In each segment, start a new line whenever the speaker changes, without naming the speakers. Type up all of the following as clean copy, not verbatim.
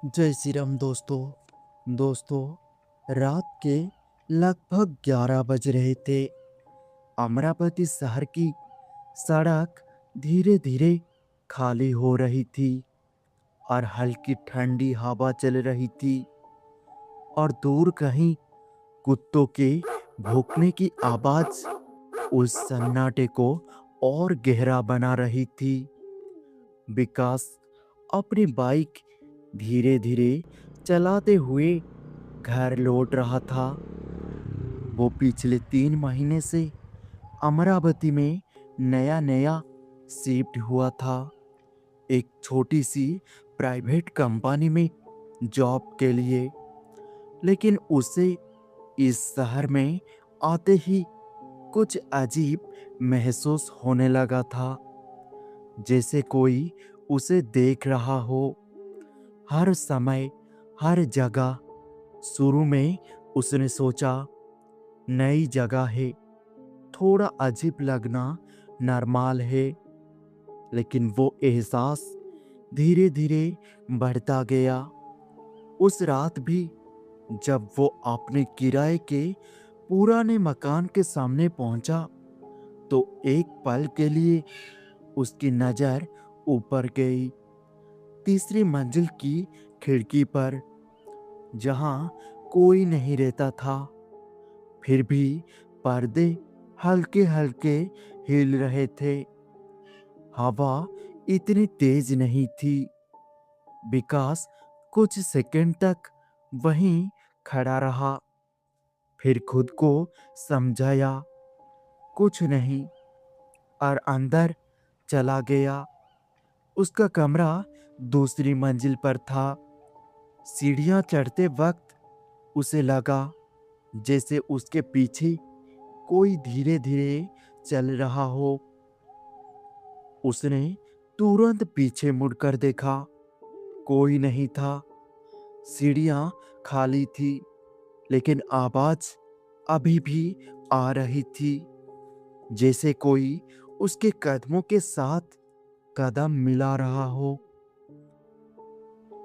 जय श्री राम दोस्तों। रात के लगभग 11 बज रहे थे। अमरावती शहर की सड़क धीरे धीरे खाली हो रही थी और हल्की ठंडी हवा चल रही थी और दूर कहीं कुत्तों के भौंकने की आवाज उस सन्नाटे को और गहरा बना रही थी। विकास अपनी बाइक धीरे धीरे चलाते हुए घर लौट रहा था। वो पिछले 3 महीने से अमरावती में नया नया शिफ्ट हुआ था, एक छोटी सी प्राइवेट कंपनी में जॉब के लिए। लेकिन उसे इस शहर में आते ही कुछ अजीब महसूस होने लगा था, जैसे कोई उसे देख रहा हो, हर समय हर जगह। शुरू में उसने सोचा नई जगह है, थोड़ा अजीब लगना नॉर्मल है। लेकिन वो एहसास धीरे धीरे बढ़ता गया। उस रात भी जब वो अपने किराए के पुराने मकान के सामने पहुंचा तो एक पल के लिए उसकी नज़र ऊपर गई, तीसरी मंजिल की खिड़की पर, जहां कोई नहीं रहता था। फिर भी पर्दे हल्के हल्के हिल रहे थे। हवा इतनी तेज नहीं थी। विकास कुछ सेकंड तक वहीं खड़ा रहा, फिर खुद को समझाया कुछ नहीं और अंदर चला गया। उसका कमरा दूसरी मंजिल पर था। सीढ़ियां चढ़ते वक्त उसे लगा जैसे उसके पीछे कोई धीरे धीरे चल रहा हो। उसने तुरंत पीछे मुड़कर देखा, कोई नहीं था। सीढ़ियां खाली थी, लेकिन आवाज अभी भी आ रही थी, जैसे कोई उसके कदमों के साथ कदम मिला रहा हो।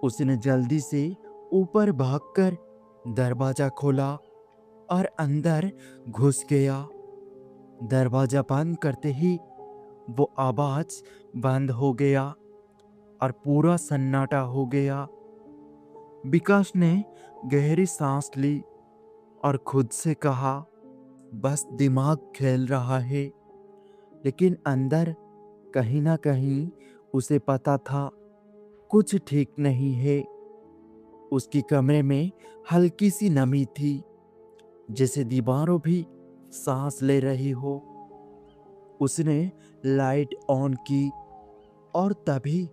उसने जल्दी से ऊपर भागकर दरवाजा खोला और अंदर घुस गया। दरवाजा बंद करते ही वो आवाज बंद हो गया और पूरा सन्नाटा हो गया। विकास ने गहरी सांस ली और खुद से कहा, बस दिमाग खेल रहा है। लेकिन अंदर कहीं ना कहीं उसे पता था कुछ ठीक नहीं है। उसकी कमरे में हल्की सी नमी थी, जैसे दीवारों भी सांस ले रही हो। उसने लाइट ऑन की और तभी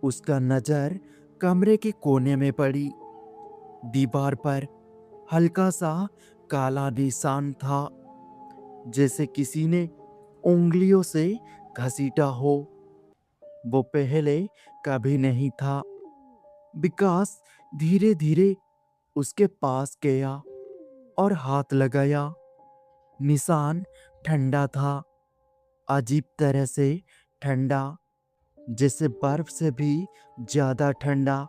उसका नजर कमरे के कोने में पड़ी। दीवार पर हल्का सा काला निशान था, जैसे किसी ने उंगलियों से घसीटा हो। वो पहले कभी नहीं था। विकास धीरे धीरे उसके पास गया और हाथ लगाया। निशान ठंडा था, अजीब तरह से ठंडा, जैसे बर्फ से भी ज्यादा ठंडा।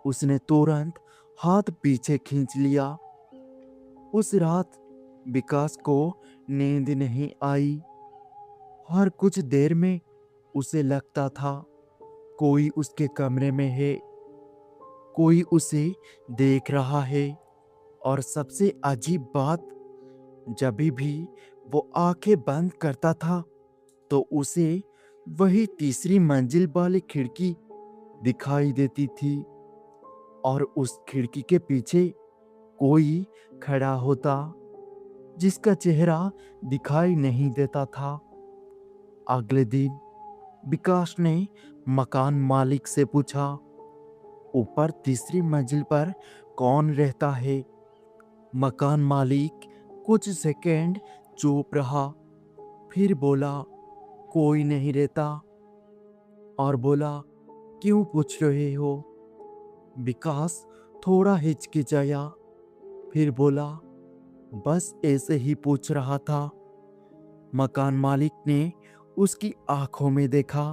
उसने तुरंत हाथ पीछे खींच लिया। उस रात विकास को नींद नहीं आई। हर कुछ देर में उसे लगता था कोई उसके कमरे में है, कोई उसे देख रहा है। और सबसे अजीब बात, जब भी वो आंखें बंद करता था तो उसे वही तीसरी मंजिल वाली खिड़की दिखाई देती थी और उस खिड़की के पीछे कोई खड़ा होता, जिसका चेहरा दिखाई नहीं देता था। अगले दिन विकास ने मकान मालिक से पूछा, ऊपर तीसरी मंजिल पर कौन रहता है? मकान मालिक कुछ सेकंड चुप रहा, फिर बोला, कोई नहीं रहता। और बोला, क्यों पूछ रहे हो? विकास थोड़ा हिचकिचाया, फिर बोला, बस ऐसे ही पूछ रहा था। मकान मालिक ने उसकी आंखों में देखा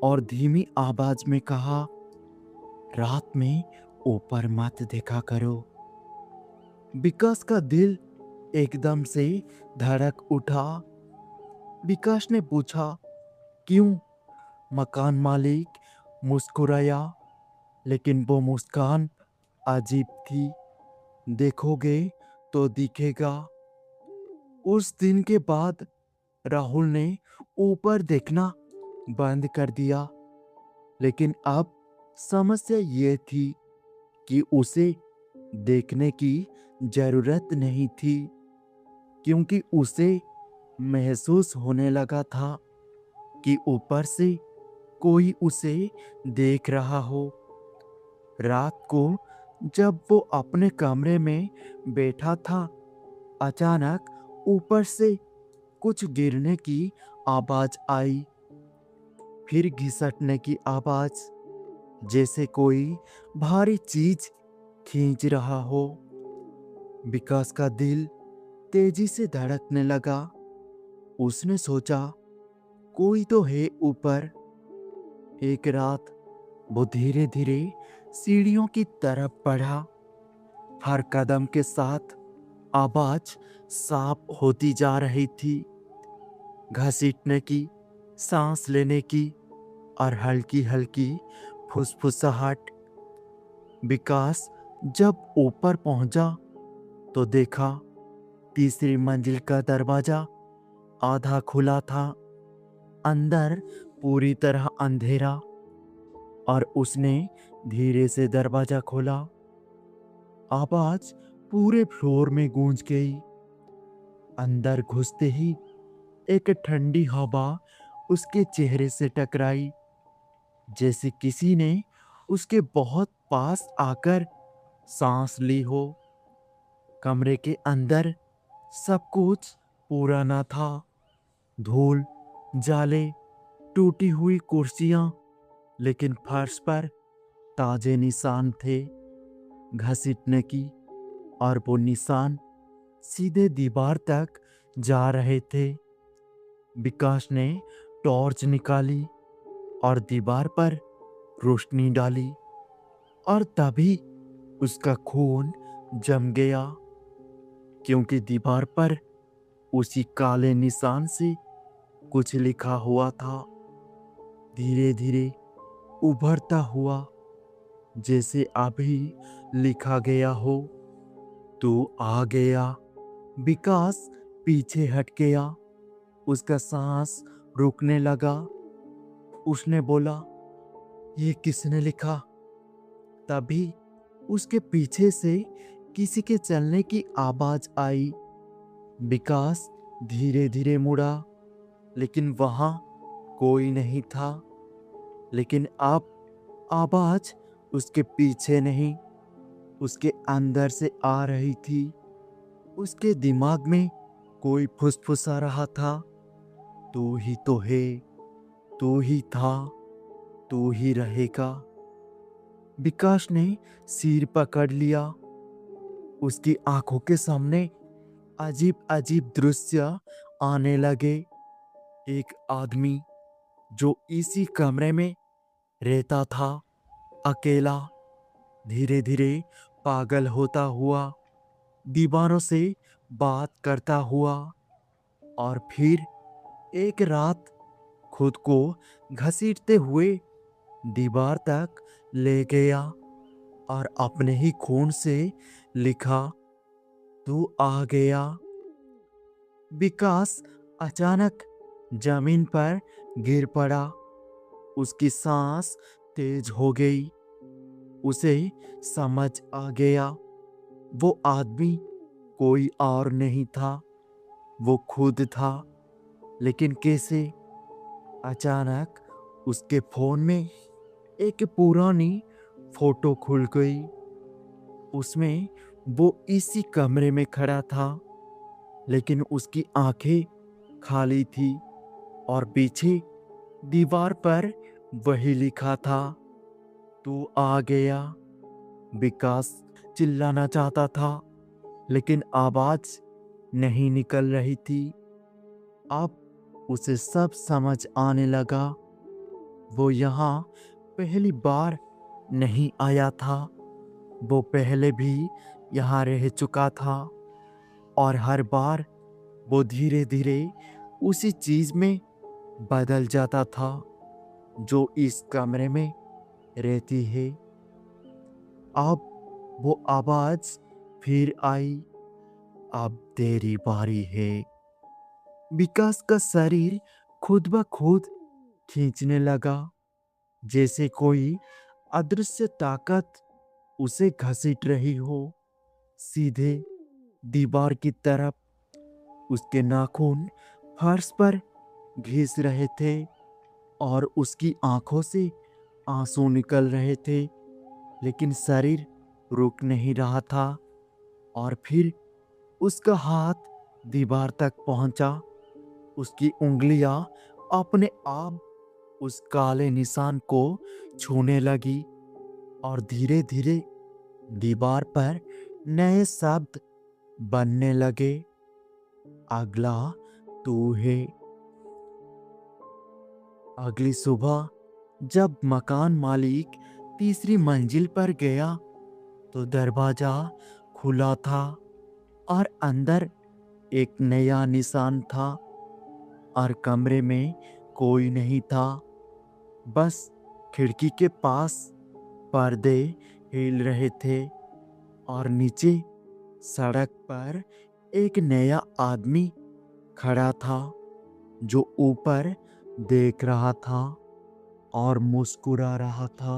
और धीमी आवाज में कहा, रात में ऊपर मत देखा करो। विकास का दिल एकदम से धड़क उठा। विकास ने पूछा, क्यों? मकान मालिक मुस्कुराया, लेकिन वो मुस्कान अजीब थी। देखोगे तो दिखेगा। उस दिन के बाद राहुल ने ऊपर देखना बंद कर दिया। लेकिन अब समस्या ये थी कि उसे देखने की जरूरत नहीं थी, क्योंकि उसे महसूस होने लगा था कि ऊपर से कोई उसे देख रहा हो। रात को जब वो अपने कमरे में बैठा था, अचानक ऊपर से कुछ गिरने की आवाज आई। फिर घिसटने की आवाज, जैसे कोई भारी चीज खींच रहा हो। विकास का दिल तेजी से धड़कने लगा। उसने सोचा, कोई तो है ऊपर। एक रात वो धीरे धीरे सीढ़ियों की तरफ बढ़ा। हर कदम के साथ आवाज साफ होती जा रही थी। घसीटने की, सांस लेने की और हल्की हल्की फुसफुसाहट। विकास जब ऊपर पहुंचा तो देखा तीसरी मंजिल का दरवाजा आधा खुला था। अंदर पूरी तरह अंधेरा। और उसने धीरे से दरवाजा खोला। आवाज पूरे फ्लोर में गूंज गई। अंदर घुसते ही एक ठंडी हवा उसके चेहरे से टकराई, जैसे किसी ने उसके बहुत पास आकर सांस ली हो। कमरे के अंदर सब कुछ पुराना था। धूल, जाले, टूटी हुई कुर्सियां, लेकिन फर्श पर ताजे निशान थे घसीटने की। और वो निशान सीधे दीवार तक जा रहे थे। विकास ने टॉर्च निकाली और दीवार पर रोशनी डाली, और तभी उसका खून जम गया, क्योंकि दीवार पर उसी काले निशान से कुछ लिखा हुआ था, धीरे धीरे उभरता हुआ, जैसे अभी लिखा गया हो। तू आ गया। विकास पीछे हट गया। उसका सांस रुकने लगा। उसने बोला, ये किसने लिखा? तभी उसके पीछे से किसी के चलने की आवाज आई। विकास धीरे धीरे मुड़ा, लेकिन वहां कोई नहीं था। लेकिन अब आवाज उसके पीछे नहीं, उसके अंदर से आ रही थी। उसके दिमाग में कोई फुसफुसा रहा था, तू ही तो है, तू ही था, तू ही रहेगा। विकास ने सिर पकड़ लिया। उसकी आंखों के सामने अजीब अजीब दृश्य आने लगे। एक आदमी जो इसी कमरे में रहता था, अकेला, धीरे धीरे पागल होता हुआ, दीवारों से बात करता हुआ। और फिर एक रात खुद को घसीटते हुए दीवार तक ले गया और अपने ही खून से लिखा, तू आ गया। विकास अचानक जमीन पर गिर पड़ा। उसकी सांस तेज हो गई। उसे समझ आ गया, वो आदमी कोई और नहीं था, वो खुद था। लेकिन कैसे? अचानक उसके फोन में एक पुरानी फोटो खुल गई। उसमें वो इसी कमरे में खड़ा था, लेकिन उसकी आंखें खाली थी और पीछे दीवार पर वही लिखा था, तू आ गया। विकास चिल्लाना चाहता था, लेकिन आवाज नहीं निकल रही थी। अब उसे सब समझ आने लगा। वो यहाँ पहली बार नहीं आया था। वो पहले भी यहाँ रह चुका था और हर बार वो धीरे धीरे उसी चीज में बदल जाता था जो इस कमरे में रहती है। अब वो आवाज फिर आई। अब तेरी बारी है। विकास का शरीर खुद ब खुद खींचने लगा, जैसे कोई अदृश्य ताकत उसे घसीट रही हो, सीधे दीवार की तरफ। उसके नाखून फर्श पर घिस रहे थे और उसकी आंखों से आंसू निकल रहे थे, लेकिन शरीर रुक नहीं रहा था। और फिर उसका हाथ दीवार तक पहुंचा। उसकी उंगलियां अपने आप उस काले निशान को छूने लगी और धीरे धीरे दीवार पर नए शब्द बनने लगे। अगला तू है। अगली सुबह जब मकान मालिक तीसरी मंजिल पर गया तो दरवाजा खुला था और अंदर एक नया निशान था। और कमरे में कोई नहीं था, बस खिड़की के पास पर्दे हिल रहे थे और नीचे सड़क पर एक नया आदमी खड़ा था जो ऊपर देख रहा था और मुस्कुरा रहा था।